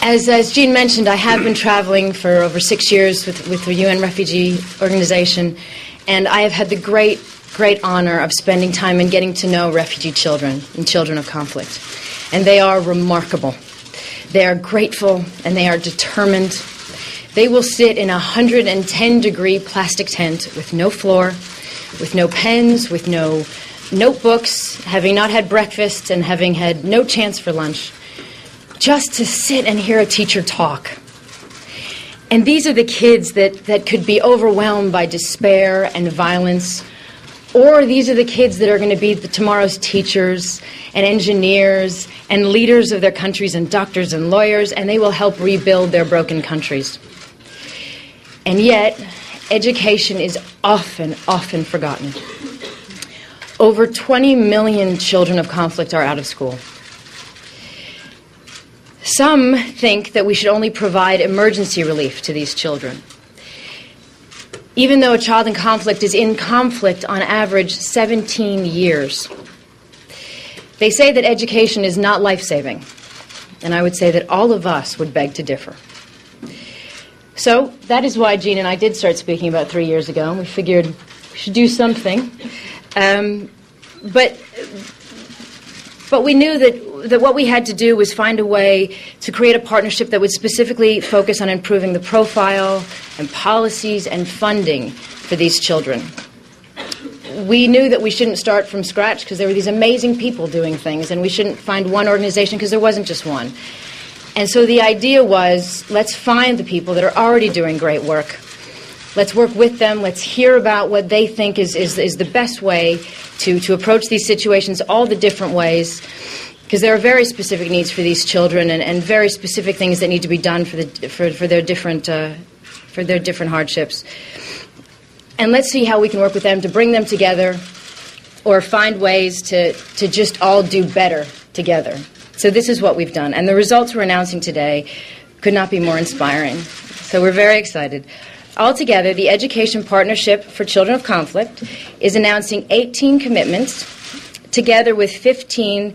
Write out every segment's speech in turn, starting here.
As Jean mentioned, I have been traveling for over 6 years with the UN Refugee Organization, and I have had the great honor of spending time and getting to know refugee children and children of conflict. And they are remarkable. They are grateful and they are determined. They will sit in a 110-degree plastic tent with no floor, with no pens, with no notebooks, having not had breakfast and having had no chance for lunch, just to sit and hear a teacher talk. And these are the kids that could be overwhelmed by despair and violence, or these are the kids that are going to be tomorrow's teachers and engineers and leaders of their countries and doctors and lawyers, and they will help rebuild their broken countries. And yet, education is often forgotten. Over 20 million children of conflict are out of school. Some think that we should only provide emergency relief to these children, even though a child in conflict is in conflict on average 17 years. They say that education is not life-saving, and I would say that all of us would beg to differ. So that is why Jean and I did start speaking about 3 years ago, and we figured we should do something. But we knew that what we had to do was find a way to create a partnership that would specifically focus on improving the profile and policies and funding for these children. We knew that we shouldn't start from scratch because there were these amazing people doing things, and we shouldn't find one organization because there wasn't just one. And so the idea was, let's find the people that are already doing great work. Let's work with them. Let's hear about what they think is the best way to approach these situations, all the different ways, because there are very specific needs for these children and very specific things that need to be done for their different hardships. And let's see how we can work with them to bring them together or find ways to just all do better together. So this is what we've done. And the results we're announcing today could not be more inspiring. So we're very excited. Altogether, the Education Partnership for Children of Conflict is announcing 18 commitments, together with 15,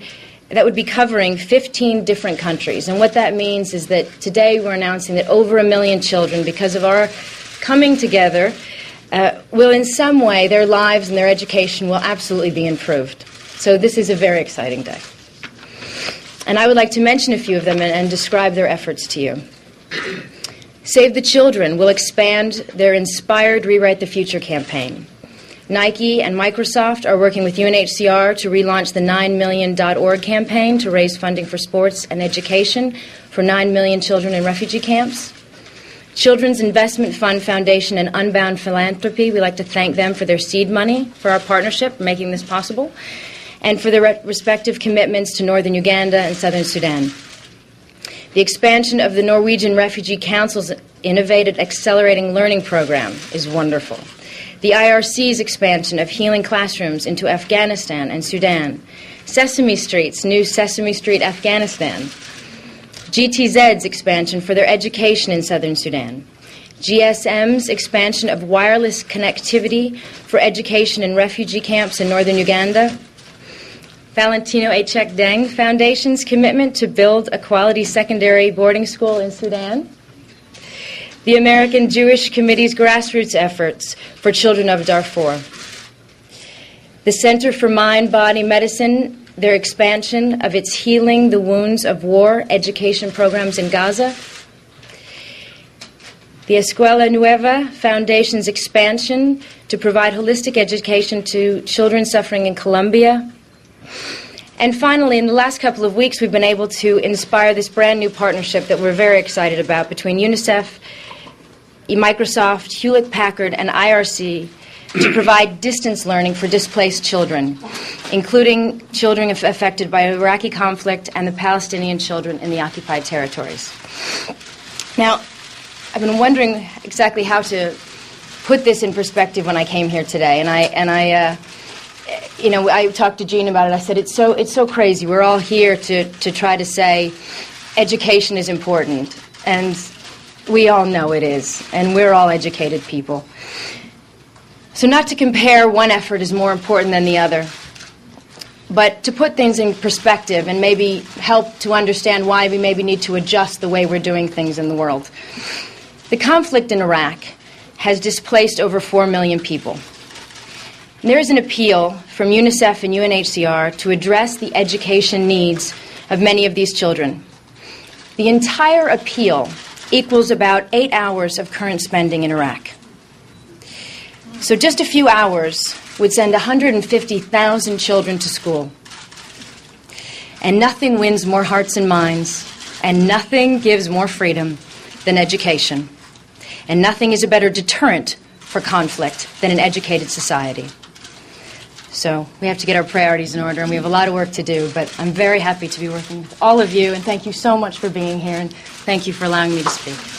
that would be covering 15 different countries. And what that means is that today we're announcing that over 1 million children, because of our coming together, will in some way, their lives and their education will absolutely be improved. So this is a very exciting day. And I would like to mention a few of them and describe their efforts to you. Save the Children will expand their Inspired Rewrite the Future campaign. Nike and Microsoft are working with UNHCR to relaunch the 9million.org campaign to raise funding for sports and education for 9 million children in refugee camps. Children's Investment Fund Foundation and Unbound Philanthropy, we'd like to thank them for their seed money for our partnership, making this possible, and for their respective commitments to northern Uganda and southern Sudan. The expansion of the Norwegian Refugee Council's innovative Accelerating Learning Program is wonderful. The IRC's expansion of healing classrooms into Afghanistan and Sudan. Sesame Street's new Sesame Street Afghanistan. GTZ's expansion for their education in southern Sudan. GSM's expansion of wireless connectivity for education in refugee camps in northern Uganda. Valentino Achek Deng Foundation's commitment to build a quality secondary boarding school in Sudan. The American Jewish Committee's grassroots efforts for children of Darfur. The Center for Mind-Body Medicine, their expansion of its Healing the Wounds of War education programs in Gaza. The Escuela Nueva Foundation's expansion to provide holistic education to children suffering in Colombia. And finally, in the last couple of weeks, we've been able to inspire this brand new partnership that we're very excited about between UNICEF, Microsoft, Hewlett-Packard, and IRC to provide distance learning for displaced children, including children affected by Iraqi conflict and the Palestinian children in the occupied territories. Now, I've been wondering exactly how to put this in perspective when I came here today, and I talked to Jean about it. I said, it's so crazy. We're all here to try to say education is important, and we all know it is, and we're all educated people. So not to compare one effort is more important than the other, but to put things in perspective and maybe help to understand why we maybe need to adjust the way we're doing things in the world. The conflict in Iraq has displaced over 4 million people. There is an appeal from UNICEF and UNHCR to address the education needs of many of these children. The entire appeal equals about 8 hours of current spending in Iraq. So just a few hours would send 150,000 children to school. And nothing wins more hearts and minds, and nothing gives more freedom than education. And nothing is a better deterrent for conflict than an educated society. So we have to get our priorities in order, and we have a lot of work to do, but I'm very happy to be working with all of you, and thank you so much for being here, and thank you for allowing me to speak.